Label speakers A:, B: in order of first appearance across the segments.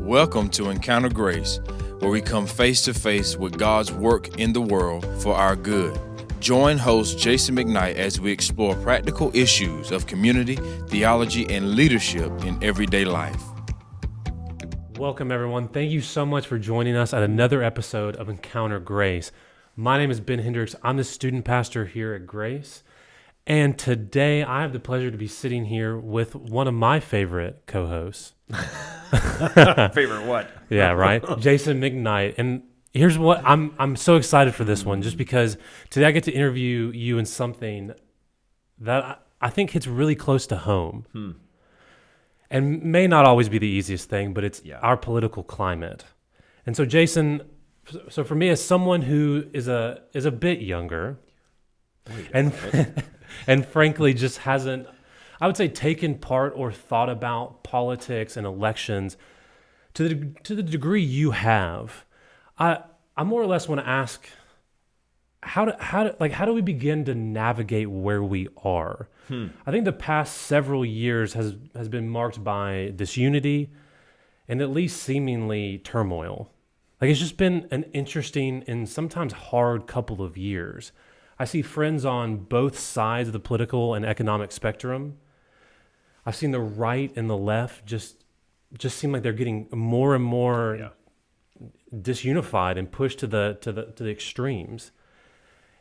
A: Welcome to Encounter Grace, where we come face to face with God's work in the world for our good. Join host Jason McKnight as we explore practical issues of community, theology, and leadership in everyday life.
B: Welcome, everyone. Thank you so much for joining us at another episode of Encounter Grace. My name is Ben Hendricks. I'm the student pastor here at Grace. And today I have the pleasure to be sitting here with one of my favorite co-hosts.
C: Favorite what?
B: Yeah, right. Jason McKnight. And here's what I'm so excited for this one, just because today I get to interview you in something that I think hits really close to home. And may not always be the easiest thing, but it's our political climate. And so Jason, so for me, as someone who is a bit younger, and frankly just hasn't, I would say, taken part or thought about politics and elections to the degree you have, I more or less want to ask, how do we begin to navigate where we are? I think the past several years has been marked by disunity and at least seemingly turmoil. Like, it's just been an interesting and sometimes hard couple of years. I see friends on both sides of the political and economic spectrum. I've seen the right and the left just seem like they're getting more and more disunified and pushed to the extremes.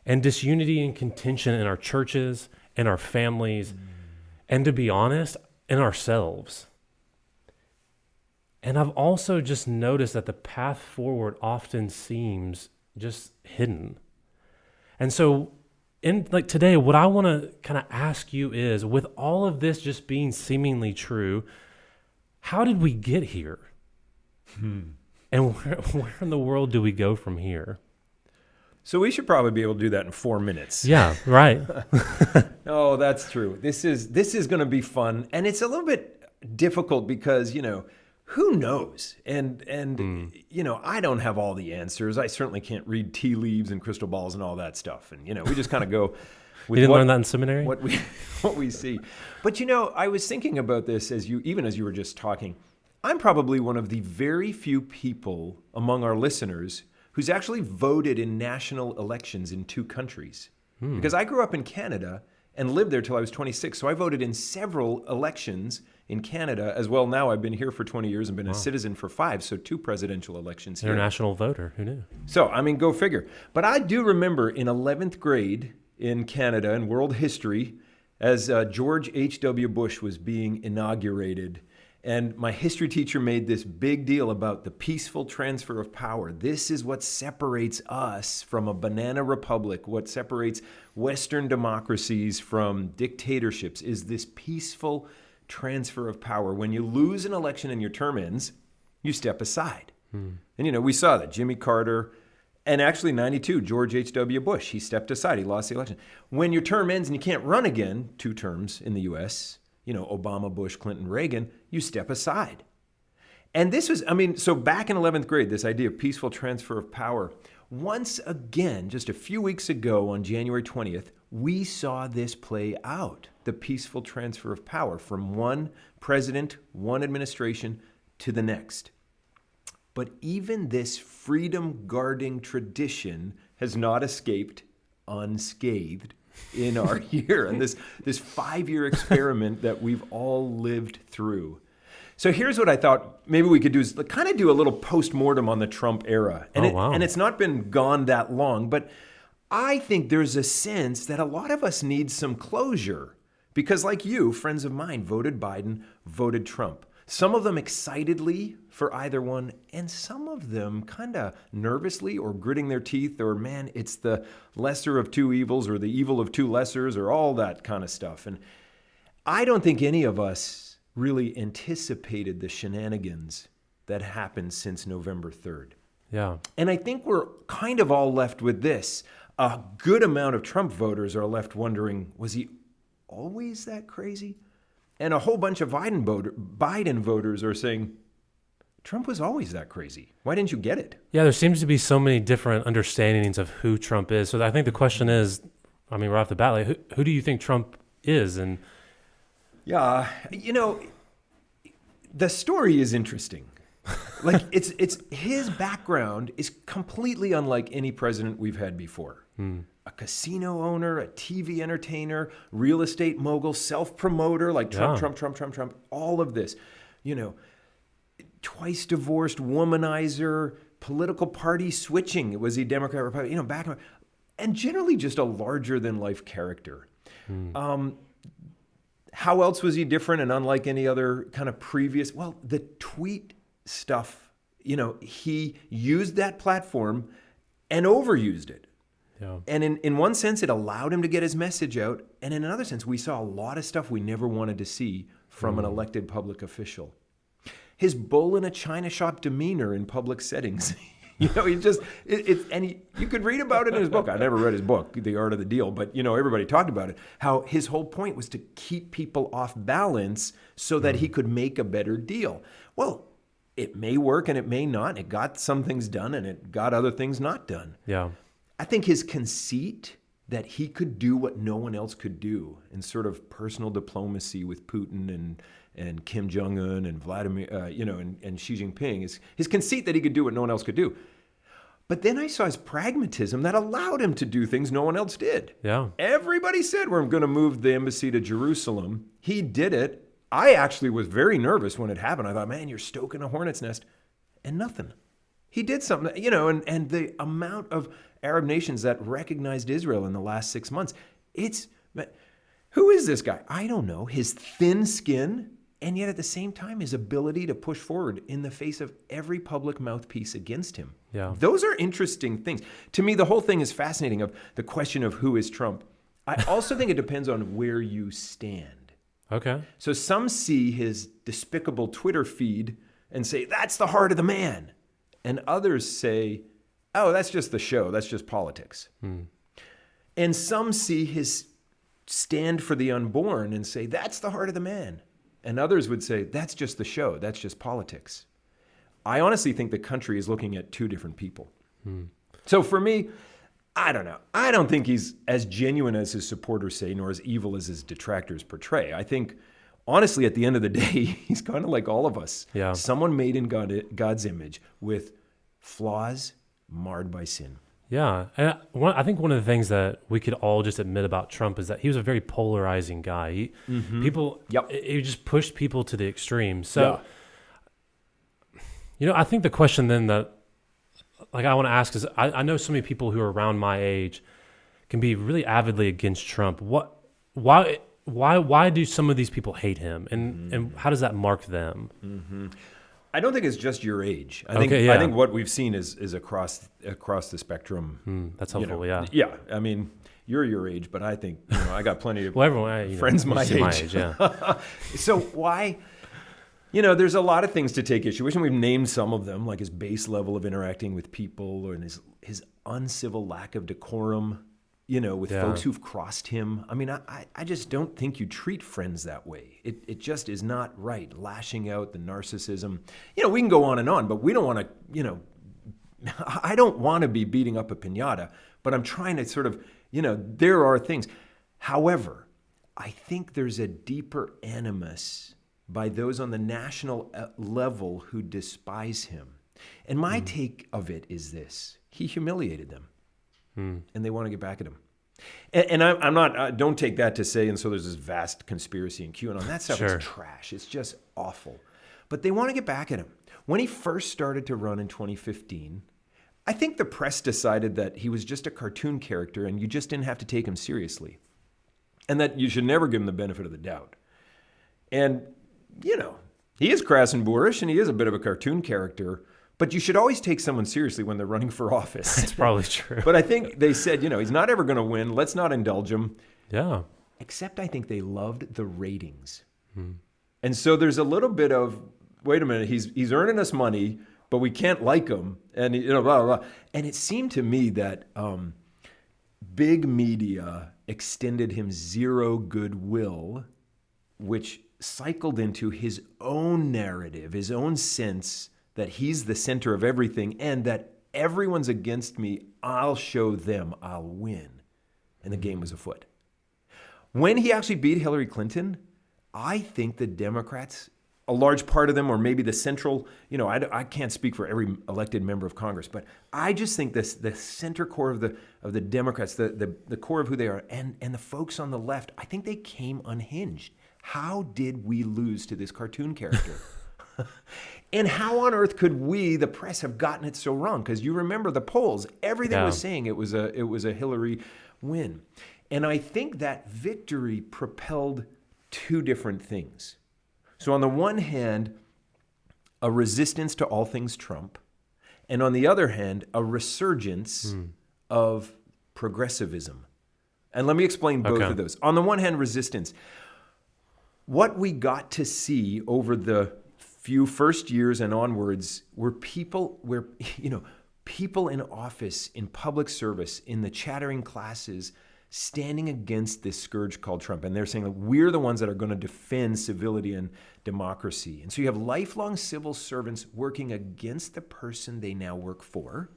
B: And disunity and contention in our churches, in our families, and to be honest, in ourselves. And I've also just noticed that the path forward often seems just hidden. And so today, what I want to kind of ask you is, with all of this just being seemingly true, how did we get here? And where in the world do we go from here?
C: So we should probably be able to do that in 4 minutes.
B: Yeah, right.
C: Oh, that's true. This is going to be fun, and it's a little bit difficult because, who knows? And I don't have all the answers. I certainly can't read tea leaves and crystal balls and all that stuff. And we just kind of go with
B: you didn't learn that in seminary?
C: What we see. But I was thinking about this as you were just talking. I'm probably one of the very few people among our listeners who's actually voted in national elections in 2 countries. Because I grew up in Canada and lived there till I was 26. So I voted in several elections in Canada as well. Now I've been here for 20 years and been a citizen for 5, so 2 presidential elections here.
B: International voter, who knew?
C: So, go figure. But I do remember in 11th grade in Canada in world history, as George H.W. Bush was being inaugurated, and my history teacher made this big deal about the peaceful transfer of power. This is what separates us from a banana republic. What separates Western democracies from dictatorships is this peaceful transfer of power. When you lose an election and your term ends, you step aside. And, we saw that. Jimmy Carter, and actually 92, George H.W. Bush, he stepped aside. He lost the election. When your term ends and you can't run again, 2 terms in the U.S., Obama, Bush, Clinton, Reagan, you step aside. And this was, so back in 11th grade, this idea of peaceful transfer of power, once again, just a few weeks ago on January 20th, we saw this play out, the peaceful transfer of power from one president, one administration to the next. But even this freedom-guarding tradition has not escaped unscathed in our year, and this 5-year experiment that we've all lived through. So here's what I thought maybe we could do is kind of do a little post-mortem on the Trump era. And and it's not been gone that long, but I think there's a sense that a lot of us need some closure because, like you, friends of mine voted Biden, voted Trump. Some of them excitedly for either one, and some of them kind of nervously or gritting their teeth or, man, it's the lesser of 2 evils or the evil of 2 lessers or all that kind of stuff. And I don't think any of us really anticipated the shenanigans that happened since November 3rd.
B: Yeah.
C: And I think we're kind of all left with this. A good amount of Trump voters are left wondering, was he always that crazy? And a whole bunch of Biden voters are saying, Trump was always that crazy. Why didn't you get it?
B: Yeah, there seems to be so many different understandings of who Trump is. So I think the question is, right off the bat, who do you think Trump is? And
C: yeah, the story is interesting. Like it's his background is completely unlike any president we've had before. A casino owner, a TV entertainer, real estate mogul, self-promoter, like Trump, all of this. You know, twice divorced, womanizer, political party switching. Was he Democrat, Republican? You know, back and generally just a larger than life character. How else was he different and unlike any other kind of previous? Well, the tweet stuff, you know, he used that platform and overused it. Yeah. And in one sense, it allowed him to get his message out. And in another sense, we saw a lot of stuff we never wanted to see from an elected public official. His bull in a china shop demeanor in public settings. You know, he just, you could read about it in his book. I never read his book, The Art of the Deal, but, you know, everybody talked about it. How his whole point was to keep people off balance so that he could make a better deal. Well, it may work and it may not. It got some things done and it got other things not done. Yeah. I think his conceit that he could do what no one else could do in sort of personal diplomacy with Putin and Kim Jong-un and Vladimir, and Xi Jinping, is his conceit that he could do what no one else could do. But then I saw his pragmatism that allowed him to do things no one else did. Yeah. Everybody said we're going to move the embassy to Jerusalem. He did it. I actually was very nervous when it happened. I thought, man, you're stoking a hornet's nest. And nothing. He did something, you know, and the amount of Arab nations that recognized Israel in the last 6 months, who is this guy? I don't know. His thin skin, and yet at the same time, his ability to push forward in the face of every public mouthpiece against him. Yeah. Those are interesting things. To me, the whole thing is fascinating of the question of who is Trump. I also think it depends on where you stand. Okay. So some see his despicable Twitter feed and say, that's the heart of the man. And others say, oh, that's just the show. That's just politics. And some see his stand for the unborn and say, that's the heart of the man. And others would say, that's just the show. That's just politics. I honestly think the country is looking at two different people. So for me, I don't know. I don't think he's as genuine as his supporters say, nor as evil as his detractors portray. I think, honestly, at the end of the day, he's kind of like all of us. Yeah. Someone made in God's image with flaws marred by sin.
B: Yeah. And I think one of the things that we could all just admit about Trump is that he was a very polarizing guy. He just pushed people to the extreme. So, you know, I think the question then that I want to ask is, I know so many people who are around my age can be really avidly against Trump. Why do some of these people hate him, and how does that mark them?
C: I don't think it's just your age. I think what we've seen is across the spectrum.
B: That's helpful. You know,
C: yeah. I mean, you're your age, but I think I got plenty of friends my age. Yeah. So why? You know, there's a lot of things to take issue with, and we've named some of them, like his base level of interacting with people, or his uncivil lack of decorum. You know, with folks who've crossed him. I mean, I just don't think you treat friends that way. It just is not right. Lashing out, the narcissism. You know, we can go on, but we don't want to, I don't want to be beating up a piñata, but I'm trying to sort of, there are things. However, I think there's a deeper animus by those on the national level who despise him. And my take of it is this. He humiliated them. And they want to get back at him. And I'm not, don't take that to say, and so there's this vast conspiracy in QAnon. That stuff is trash. It's just awful. But they want to get back at him. When he first started to run in 2015, I think the press decided that he was just a cartoon character and you just didn't have to take him seriously. And that you should never give him the benefit of the doubt. And, he is crass and boorish and he is a bit of a cartoon character. But you should always take someone seriously when they're running for office.
B: That's probably true.
C: But I think they said, he's not ever going to win. Let's not indulge him. Yeah. Except I think they loved the ratings. And so there's a little bit of, wait a minute, he's earning us money, but we can't like him. And, blah, blah, blah. And it seemed to me that big media extended him zero goodwill, which cycled into his own narrative, his own sense that he's the center of everything and that everyone's against me, I'll show them, I'll win. And the game was afoot. When he actually beat Hillary Clinton, I think the Democrats a large part of them, or maybe the central, I can't speak for every elected member of Congress, but I just think the center core of the Democrats, the core of who they are, and the folks on the left, I think they came unhinged. How did we lose to this cartoon character? And how on earth could we, the press, have gotten it so wrong? Because you remember the polls, everything was saying it was a Hillary win. And I think that victory propelled two different things. So on the one hand, a resistance to all things Trump, and on the other hand, a resurgence of progressivism. And let me explain both of those. On the one hand, resistance. What we got to see over the few first years and onwards were people in office, in public service, in the chattering classes, standing against this scourge called Trump. And they're saying, like, we're the ones that are going to defend civility and democracy. And so you have lifelong civil servants working against the person they now work for.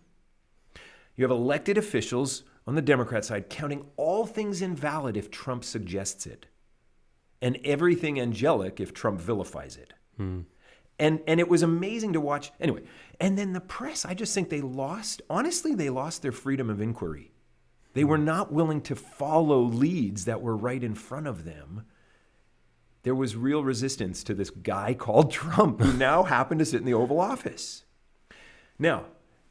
C: You have elected officials on the Democrat side counting all things invalid if Trump suggests it, and everything angelic if Trump vilifies it. And it was amazing to watch. Anyway, and then the press, I just think they lost their freedom of inquiry. They were not willing to follow leads that were right in front of them. There was real resistance to this guy called Trump, who now happened to sit in the Oval Office. Now,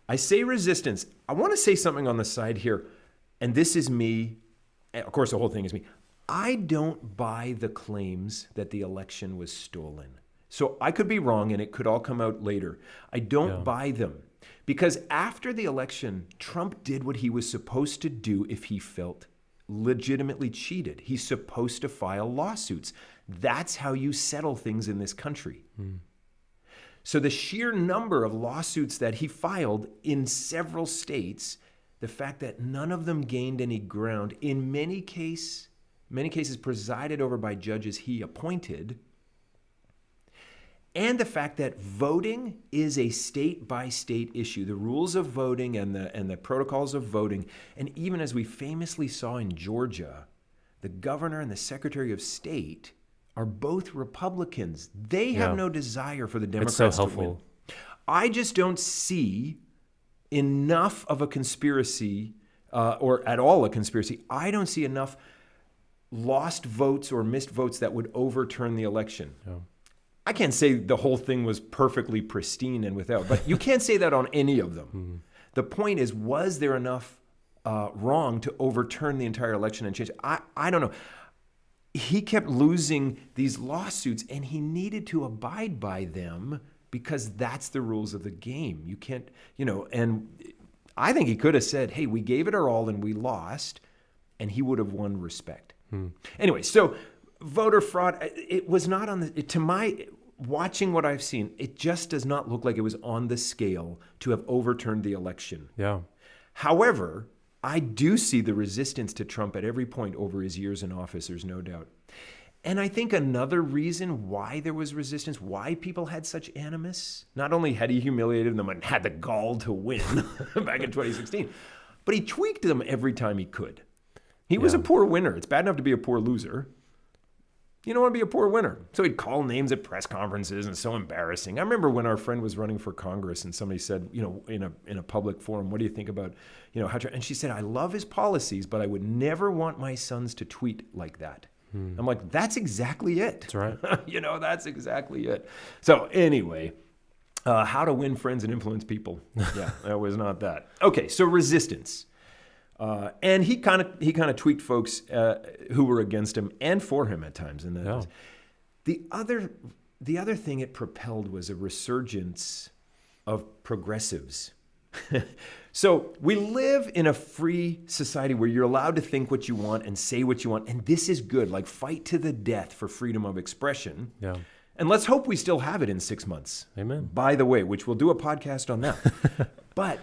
C: I say resistance. I want to say something on the side here, and this is me. Of course, the whole thing is me. I don't buy the claims that the election was stolen. So I could be wrong, and it could all come out later. I don't buy them. Because after the election, Trump did what he was supposed to do if he felt legitimately cheated. He's supposed to file lawsuits. That's how you settle things in this country. So the sheer number of lawsuits that he filed in several states, the fact that none of them gained any ground, in many cases presided over by judges he appointed, and the fact that voting is a state-by-state issue, the rules of voting and the protocols of voting, and even as we famously saw in Georgia, the governor and the secretary of state are both Republicans. They have no desire for the Democrats to win. I just don't see enough of a conspiracy, or at all a conspiracy. I don't see enough lost votes or missed votes that would overturn the election. I can't say the whole thing was perfectly pristine and without, but you can't say that on any of them. The point is, was there enough wrong to overturn the entire election and change? I don't know. He kept losing these lawsuits, and he needed to abide by them because that's the rules of the game. You can't, and I think he could have said, hey, we gave it our all and we lost, and he would have won respect. Anyway, so voter fraud, it was not on to my watching what I've seen, it just does not look like it was on the scale to have overturned the election. However, I do see the resistance to Trump at every point over his years in office, there's no doubt. And I think another reason why there was resistance, why people had such animus, not only had he humiliated them and had the gall to win back in 2016, but he tweaked them every time he could. He was a poor winner. It's bad enough to be a poor loser. You don't want to be a poor winner. So he'd call names at press conferences, and it's so embarrassing. I remember when our friend was running for Congress and somebody said, in a public forum, what do you think about, how to, and she said, I love his policies, but I would never want my sons to tweet like that. I'm like, that's exactly it.
B: That's right.
C: That's exactly it. So anyway, how to win friends and influence people. Yeah, that was not that. Okay, so resistance. And he kind of tweaked folks who were against him and for him at times. And the other thing it propelled was a resurgence of progressives. So we live in a free society where you're allowed to think what you want and say what you want, and this is good. Like, fight to the death for freedom of expression.
B: Yeah.
C: And let's hope we still have it in 6 months.
B: Amen.
C: By the way, which we'll do a podcast on that. But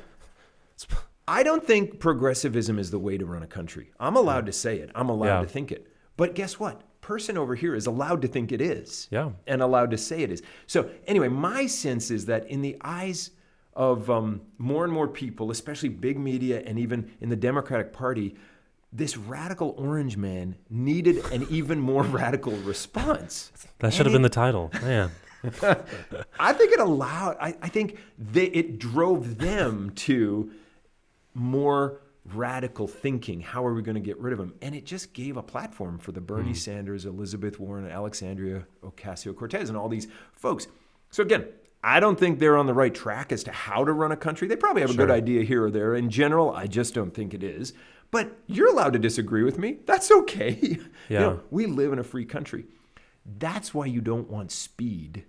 C: I don't think progressivism is the way to run a country. I'm allowed to say it. I'm allowed to think it. But guess what? Person over here is allowed to think it is.
B: Yeah.
C: And allowed to say it is. So anyway, my sense is that in the eyes of more and more people, especially big media and even in the Democratic Party, this radical orange man needed an even more radical response.
B: That should have been the title, man.
C: I think it allowed, I think it drove them to more radical thinking. How are we going to get rid of him? And it just gave a platform for the Bernie Sanders, Elizabeth Warren, Alexandria Ocasio-Cortez, and all these folks. So again, I don't think they're on the right track as to how to run a country. They probably have a good idea here or there. In general, I just don't think it is. But you're allowed to disagree with me. That's okay.
B: Yeah.
C: You know, we live in a free country. That's why you don't want speed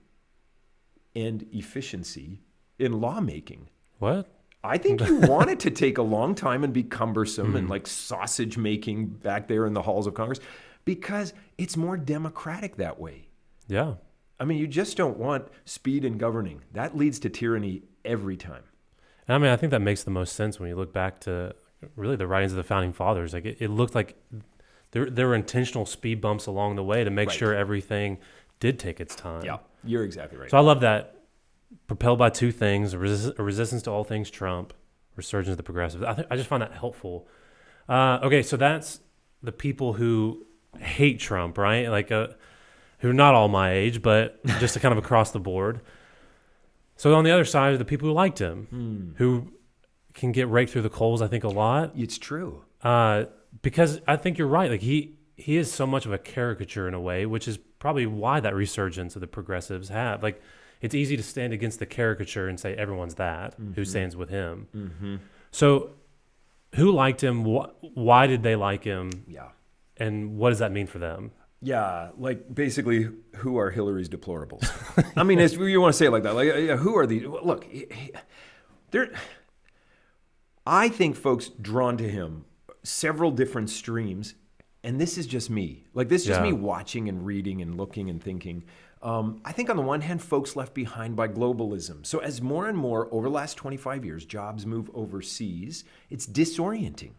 C: and efficiency in lawmaking.
B: What?
C: I think you want it to take a long time and be cumbersome and like sausage making back there in the halls of Congress, because it's more democratic that way.
B: Yeah.
C: I mean, you just don't want speed in governing. That leads to tyranny every time.
B: And I mean, I think that makes the most sense when you look back to really the writings of the founding fathers. Like it looked like there were intentional speed bumps along the way to make sure everything did take its time.
C: Yeah, you're exactly right.
B: So I love that. Propelled by two things: a resistance to all things Trump, resurgence of the progressives. I just find that helpful. Okay, so that's the people who hate Trump, right? Like, who are not all my age, but just kind of across the board. So on the other side are the people who liked him, who can get raked through the coals, I think, a lot.
C: It's true.
B: Because I think you're right. Like he is so much of a caricature in a way, which is probably why that resurgence of the progressives have. Like, it's easy to stand against the caricature and say everyone's that, who stands with him. Mm-hmm. So who liked him? Why did they like him?
C: Yeah. And
B: what does that mean for them?
C: Yeah, like basically, who are Hillary's deplorables? I mean, you want to say it like that. Like, who are these? Look, I think folks drawn to him, several different streams, and this is just me. Like, this is just me watching and reading and looking and thinking. I think on the one hand, folks left behind by globalism. So as more and more over the last 25 years, jobs move overseas, it's disorienting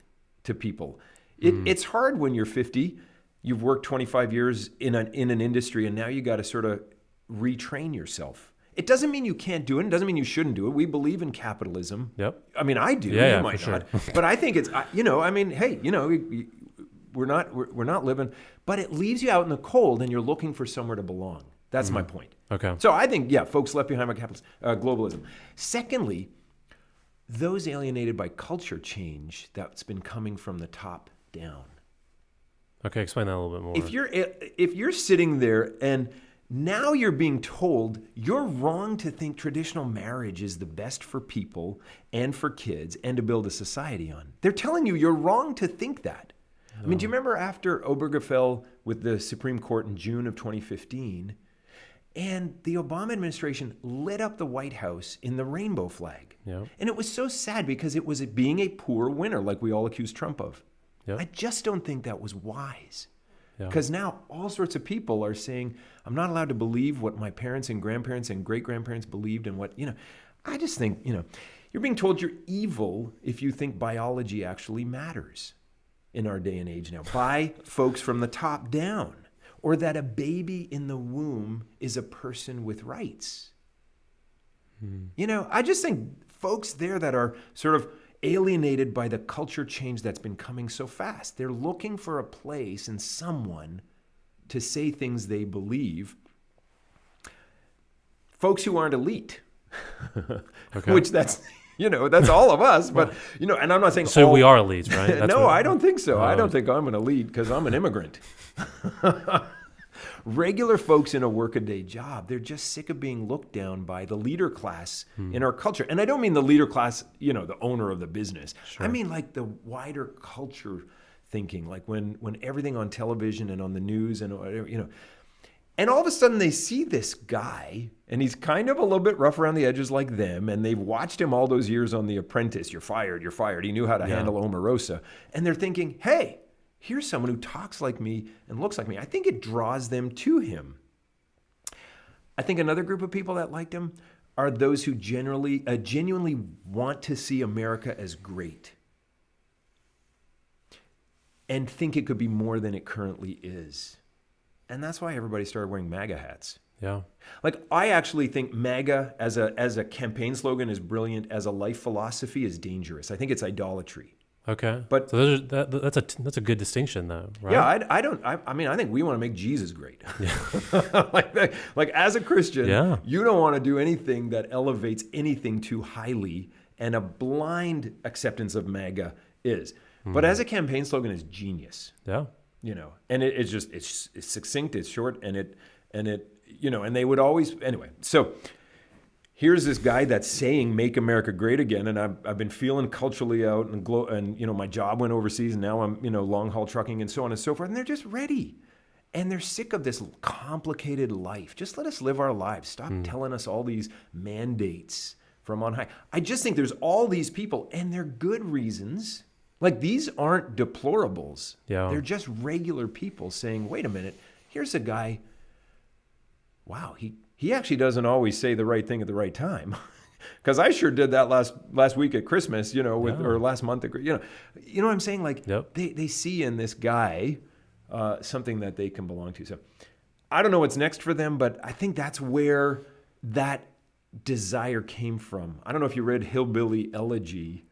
C: to people. It's hard when you're 50, you've worked 25 years in an industry, and now you got to sort of retrain yourself. It doesn't mean you can't do it. It doesn't mean you shouldn't do it. We believe in capitalism.
B: Yep.
C: I mean, I do.
B: Yeah,
C: you might
B: for
C: not.
B: sure.
C: But I think it's, I mean, hey, we're not living, but it leaves you out in the cold, and you're looking for somewhere to belong. That's my point.
B: Okay.
C: So I think, folks left behind by globalism. Secondly, those alienated by culture change that's been coming from the top down.
B: Okay, explain that a little bit more.
C: If you're sitting there and now you're being told you're wrong to think traditional marriage is the best for people and for kids and to build a society on. They're telling you you're wrong to think that. I mean, do you remember after Obergefell with the Supreme Court in June of 2015, and the Obama administration lit up the White House in the rainbow flag?
B: Yep.
C: And it was so sad because it was being a poor winner, like we all accuse Trump of.
B: Yep.
C: I just don't think that was wise.
B: Yeah.
C: Because now all sorts of people are saying, I'm not allowed to believe what my parents and grandparents and great-grandparents believed, and what, I just think, you're being told you're evil if you think biology actually matters in our day and age now by folks from the top down, or that a baby in the womb is a person with rights. I just think folks there that are sort of alienated by the culture change that's been coming so fast, they're looking for a place and someone to say things they believe. Folks who aren't elite, which that's all of us. But and I'm not saying
B: so. We are elites, right?
C: No, I don't think so. I don't think I'm an elite because I'm an immigrant. Regular folks in a workaday job, they're just sick of being looked down by the leader class in our culture. And I don't mean the leader class, the owner of the business. Sure. I mean like the wider culture thinking, like when everything on television and on the news and whatever, and all of a sudden they see this guy and he's kind of a little bit rough around the edges like them, and they've watched him all those years on The Apprentice. You're fired. He knew how to handle Omarosa. And they're thinking, hey, here's someone who talks like me and looks like me. I think it draws them to him. I think another group of people that liked him are those who genuinely want to see America as great and think it could be more than it currently is. And that's why everybody started wearing MAGA hats.
B: Yeah.
C: Like, I actually think MAGA as a campaign slogan is brilliant. As a life philosophy is dangerous. I think it's idolatry.
B: Okay.
C: But
B: so that's a good distinction, though, right?
C: yeah, I mean, I think we want to make Jesus great. like as a Christian,
B: Yeah.
C: you don't want to do anything that elevates anything too highly, and a blind acceptance of MAGA is. But as a campaign slogan, it's genius.
B: Yeah.
C: And it's succinct, it's short, and it and they would always anyway. So here's this guy that's saying "Make America Great Again," and I've been feeling culturally out, and my job went overseas, and now I'm long haul trucking and so on and so forth, and they're just ready, and they're sick of this complicated life. Just let us live our lives. Stop telling us all these mandates from on high. I just think there's all these people, and they're good reasons. Like, these aren't deplorables.
B: Yeah.
C: They're just regular people saying, "Wait a minute, here's a guy. Wow, he actually doesn't always say the right thing at the right time." Because I sure did that last week at Christmas, or last month. You know what I'm saying? Like,
B: Yep.
C: they see in this guy something that they can belong to. So I don't know what's next for them, but I think that's where that desire came from. I don't know if you read Hillbilly Elegy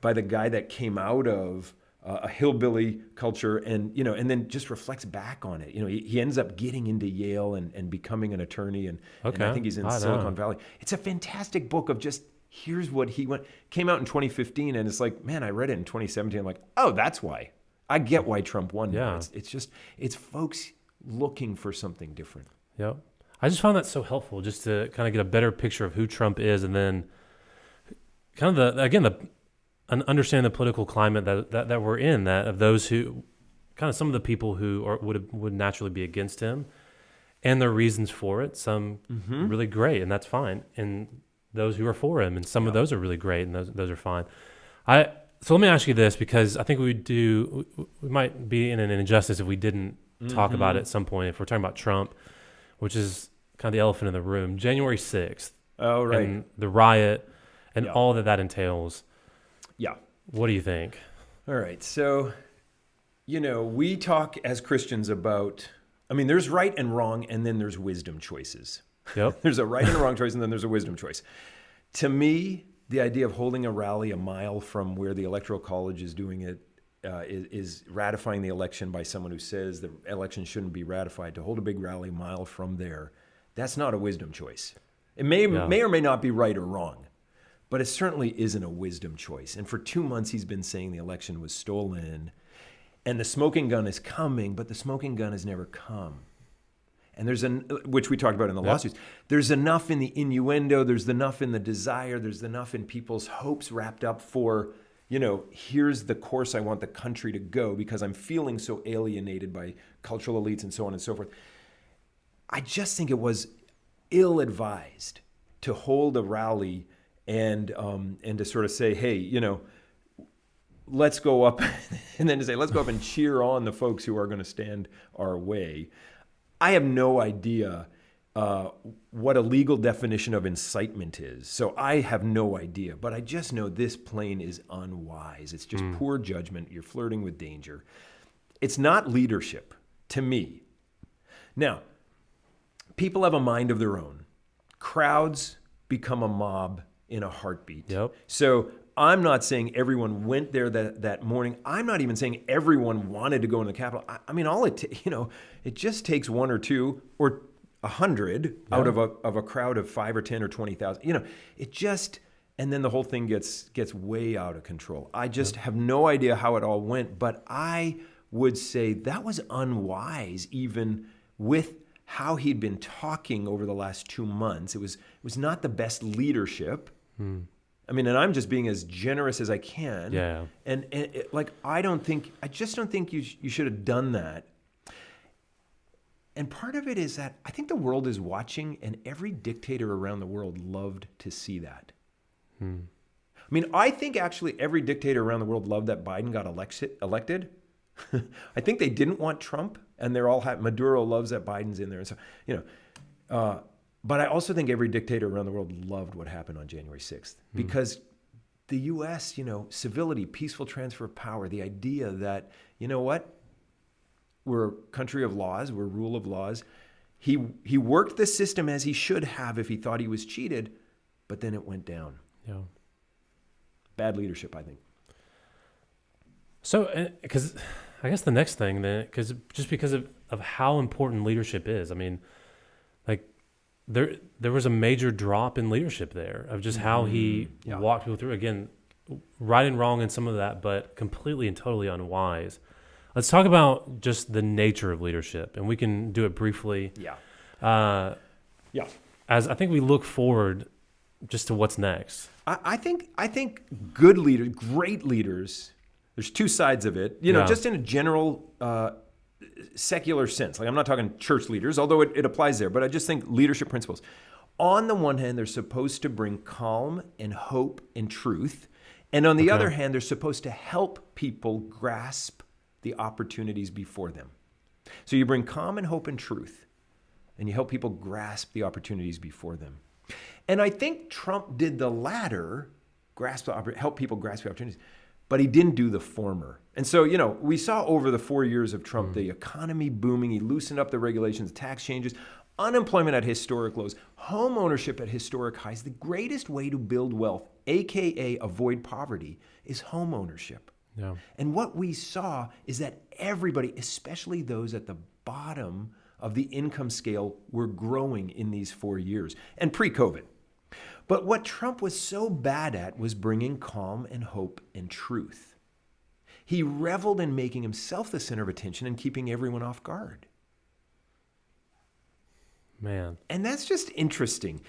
C: by the guy that came out of a hillbilly culture, and then just reflects back on it. He ends up getting into Yale and becoming an attorney, and I think he's in Silicon Valley. It's a fantastic book of just, here's what came out in 2015, and it's like, man, I read it in 2017. I'm like, oh, that's why. I get why Trump won.
B: Yeah.
C: It's folks looking for something different.
B: Yep. I just found that so helpful, just to kind of get a better picture of who Trump is, and then kind of understand the political climate that we're in, that of those who, kind of some of the people who would naturally be against him, and their reasons for it. Some really great, and that's fine. And those who are for him, and some of those are really great, and those are fine. So let me ask you this, because I think we might be in an injustice if we didn't talk about it at some point. If we're talking about Trump, which is kind of the elephant in the room, January 6th.
C: Oh, right.
B: And the riot and all that entails.
C: Yeah.
B: What do you think?
C: All right. So, we talk as Christians about, there's right and wrong, and then there's wisdom choices.
B: Yep.
C: There's a right and a wrong choice, and then there's a wisdom choice. To me, the idea of holding a rally a mile from where the Electoral College is doing it is ratifying the election by someone who says the election shouldn't be ratified. To hold a big rally a mile from there, that's not a wisdom choice. It may or may not be right or wrong, but it certainly isn't a wisdom choice. And for 2 months, he's been saying the election was stolen, and the smoking gun is coming, but the smoking gun has never come. And which we talked about in the lawsuits. There's enough in the innuendo, there's enough in the desire, there's enough in people's hopes wrapped up for, here's the course I want the country to go because I'm feeling so alienated by cultural elites and so on and so forth. I just think it was ill-advised to hold a rally and to sort of say, hey, let's go up, and then to say, let's go up and cheer on the folks who are going to stand our way. I have no idea what a legal definition of incitement is. So I have no idea, but I just know this plain is unwise. It's just poor judgment. You're flirting with danger. It's not leadership to me. Now, people have a mind of their own. Crowds become a mob in a heartbeat.
B: Yep.
C: So I'm not saying everyone went there that morning. I'm not even saying everyone wanted to go in the Capitol. It just takes 1 or 2 or 100 out of a crowd of 5 or 10 or 20,000. And then the whole thing gets way out of control. I just have no idea how it all went, but I would say that was unwise, even with how he'd been talking over the last 2 months. It was not the best leadership. And I'm just being as generous as I can.
B: Yeah.
C: And I just don't think you should have done that. And part of it is that I think the world is watching, and every dictator around the world loved to see that. I think actually every dictator around the world loved that Biden got elected. I think they didn't want Trump, and they're all happy. Maduro loves that Biden's in there. And so, but I also think every dictator around the world loved what happened on January 6th because the U.S., civility, peaceful transfer of power, the idea that, we're a country of laws, we're rule of laws. He worked the system as he should have if he thought he was cheated, but then it went down.
B: Yeah.
C: Bad leadership, I think.
B: So, because I guess the next thing then, because of how important leadership is, I mean, like there was a major drop in leadership there of just how he walked people through. Again, right and wrong in some of that, but completely and totally unwise. Let's talk about just the nature of leadership, and we can do it briefly. As I think we look forward just to what's next.
C: I think good leaders, great leaders, there's two sides of it. Just in a general secular sense. Like I'm not talking church leaders, although it applies there, but I just think leadership principles. On the one hand, they're supposed to bring calm and hope and truth. And on the other hand, they're supposed to help people grasp the opportunities before them. So you bring calm and hope and truth, and you help people grasp the opportunities before them. And I think Trump did the latter, help people grasp the opportunities, but he didn't do the former. And so, we saw over the 4 years of Trump, the economy booming, he loosened up the regulations, tax changes, unemployment at historic lows, home ownership at historic highs. The greatest way to build wealth, AKA avoid poverty, is home ownership.
B: Yeah.
C: And what we saw is that everybody, especially those at the bottom of the income scale, were growing in these 4 years and pre-COVID. But what Trump was so bad at was bringing calm and hope and truth. He reveled in making himself the center of attention and keeping everyone off guard.
B: Man.
C: And that's just interesting.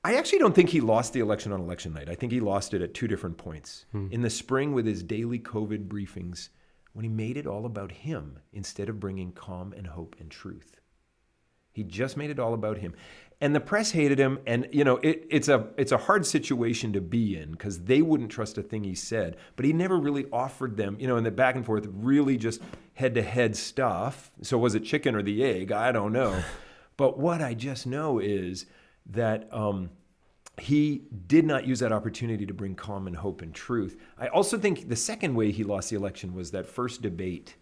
C: I actually don't think he lost the election on election night. I think he lost it at two different points. In the spring with his daily COVID briefings, when he made it all about him instead of bringing calm and hope and truth. He just made it all about him. And the press hated him. And, it's a hard situation to be in because they wouldn't trust a thing he said. But he never really offered them, in the back and forth, really just head-to-head stuff. So was it chicken or the egg? I don't know. But what I just know is that he did not use that opportunity to bring calm and hope and truth. I also think the second way he lost the election was that first debate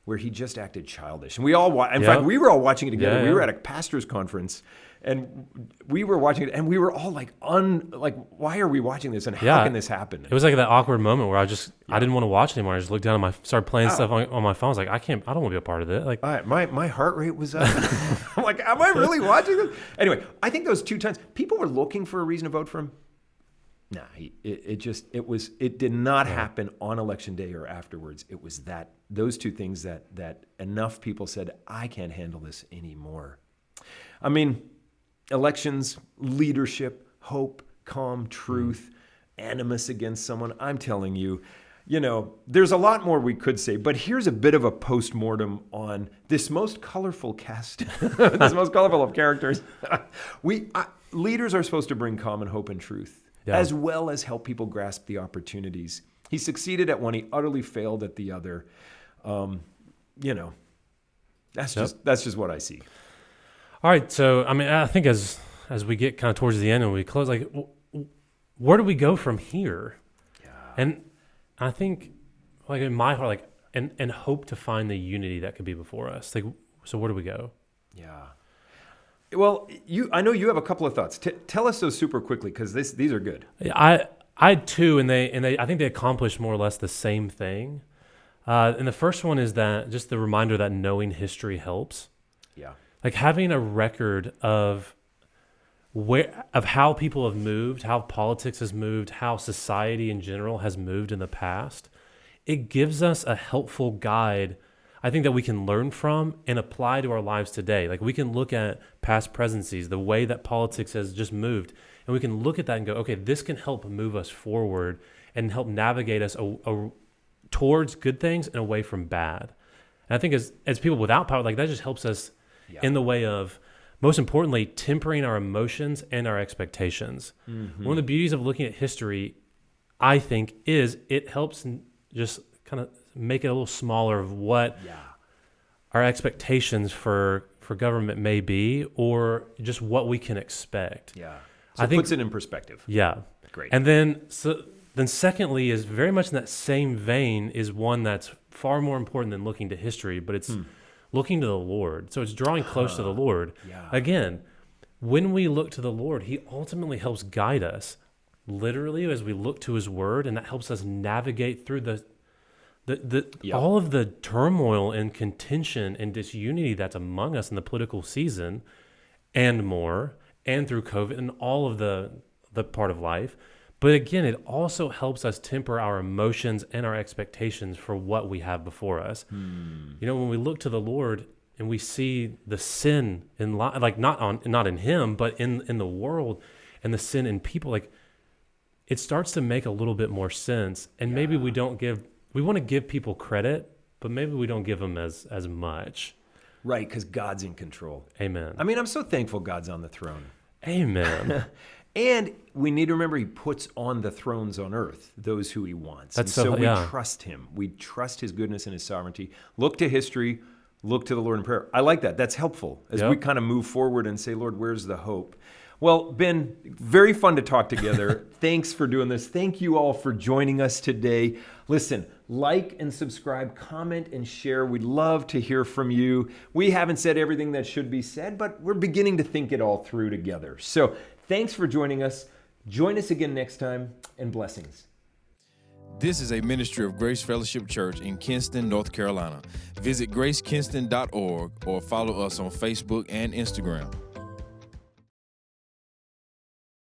C: where he just acted childish. And we all, in fact, we were all watching it together. We were at a pastor's conference, and we were watching it, and we were all like, why are we watching this, and how can this happen?
B: It was like that awkward moment where I didn't want to watch anymore. I just looked down and started playing stuff on my phone. I was like, I don't want to be a part of it. Like,
C: my heart rate was up. I'm like, am I really watching this? Anyway, I think those two times, people were looking for a reason to vote for him. Nah, it did not happen on election day or afterwards. It was those two things that enough people said, I can't handle this anymore. I mean, elections, leadership, hope, calm, truth, animus against someone. I'm telling you, there's a lot more we could say, but here's a bit of a post-mortem on this most colorful cast, this most colorful of characters. Leaders are supposed to bring calm and hope and truth. As well as help people grasp the opportunities. He succeeded at one, he utterly failed at the other. That's just what I see.
B: All right, so I mean, I think as we get kind of towards the end and we close, like, where do we go from here? Yeah. And I think, like in my heart, like, and hope to find the unity that could be before us. Like, so where do we go?
C: Yeah. Well, I know you have a couple of thoughts. Tell us those super quickly because these are good.
B: I had two, and I think they accomplish more or less the same thing. And the first one is that just the reminder that knowing history helps. Yeah. Like having a record of how people have moved, how politics has moved, how society in general has moved in the past. It gives us a helpful guide, I think, that we can learn from and apply to our lives today. Like we can look at past presidencies, the way that politics has just moved, and we can look at that and go, okay, this can help move us forward and help navigate us towards good things and away from bad. And I think as people without power, like that just helps us in the way of, most importantly, tempering our emotions and our expectations. Mm-hmm. One of the beauties of looking at history, I think, is it helps just kind of make it a little smaller of what our expectations for government may be, or just what we can expect.
C: Yeah. So I think puts it in perspective.
B: Yeah.
C: Great.
B: And then secondly is very much in that same vein is one that's far more important than looking to history, but it's looking to the Lord. So it's drawing close to the Lord. Yeah. Again, when we look to the Lord, he ultimately helps guide us literally as we look to his word, and that helps us navigate through the All of the turmoil and contention and disunity that's among us in the political season and more, and through COVID and all of the part of life. But again, it also helps us temper our emotions and our expectations for what we have before us. When we look to the Lord and we see the sin in like not in Him, but in the world, and the sin in people, like it starts to make a little bit more sense. And maybe we want to give people credit, but maybe we don't give them as much.
C: Right, because God's in control.
B: Amen.
C: I mean, I'm so thankful God's on the throne.
B: Amen.
C: And we need to remember He puts on the thrones on earth those who He wants. So we trust Him. We trust His goodness and His sovereignty. Look to history. Look to the Lord in prayer. I like that. That's helpful as we kind of move forward and say, Lord, where's the hope? Well, Ben, very fun to talk together. Thanks for doing this. Thank you all for joining us today. Listen, like and subscribe, comment and share. We'd love to hear from you. We haven't said everything that should be said, but we're beginning to think it all through together. So thanks for joining us. Join us again next time, and blessings.
A: This is a ministry of Grace Fellowship Church in Kinston, North Carolina. Visit gracekinston.org or follow us on Facebook and Instagram.